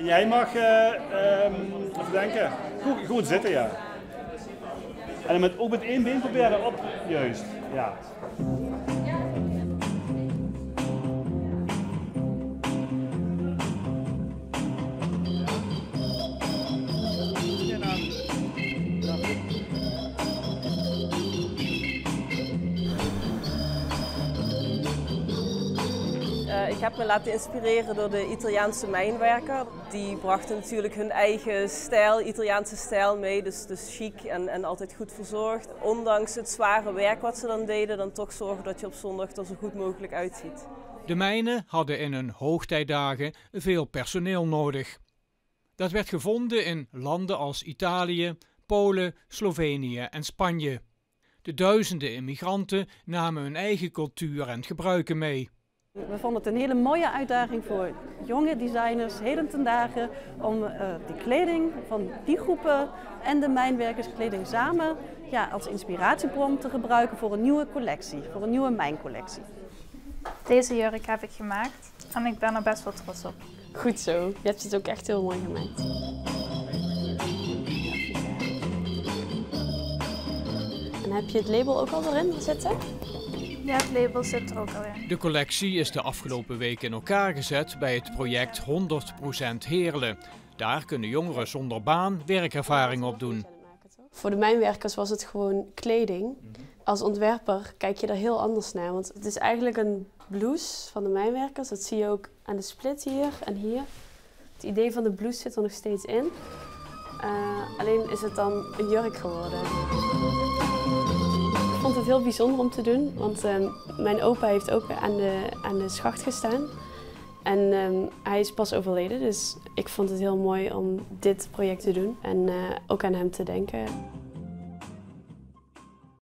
En jij mag, even denken, goed zitten, ja. En ook met één been proberen op, juist, ja. Ik heb me laten inspireren door de Italiaanse mijnwerker. Die brachten natuurlijk hun eigen stijl, Italiaanse stijl mee, dus chic en altijd goed verzorgd. Ondanks het zware werk wat ze dan deden, dan toch zorgen dat je op zondag er zo goed mogelijk uitziet. De mijnen hadden in hun hoogtijdagen veel personeel nodig. Dat werd gevonden in landen als Italië, Polen, Slovenië en Spanje. De duizenden immigranten namen hun eigen cultuur en gebruiken mee. We vonden het een hele mooie uitdaging voor jonge designers heden ten dagen om de kleding van die groepen en de mijnwerkerskleding samen als inspiratiebron te gebruiken voor een nieuwe collectie, voor een nieuwe mijncollectie. Deze jurk heb ik gemaakt en ik ben er best wel trots op. Goed zo, je hebt het ook echt heel mooi gemaakt. En heb je het label ook al erin zitten? Ja, het label zit er ook al in. De collectie is de afgelopen week in elkaar gezet bij het project 100% Heerlen. Daar kunnen jongeren zonder baan werkervaring opdoen. Voor de mijnwerkers was het gewoon kleding. Als ontwerper kijk je er heel anders naar, want het is eigenlijk een blouse van de mijnwerkers. Dat zie je ook aan de split hier en hier. Het idee van de blouse zit er nog steeds in. Alleen is het dan een jurk geworden. Ik vond het heel bijzonder om te doen, want mijn opa heeft ook aan de schacht gestaan. En hij is pas overleden, dus ik vond het heel mooi om dit project te doen en ook aan hem te denken.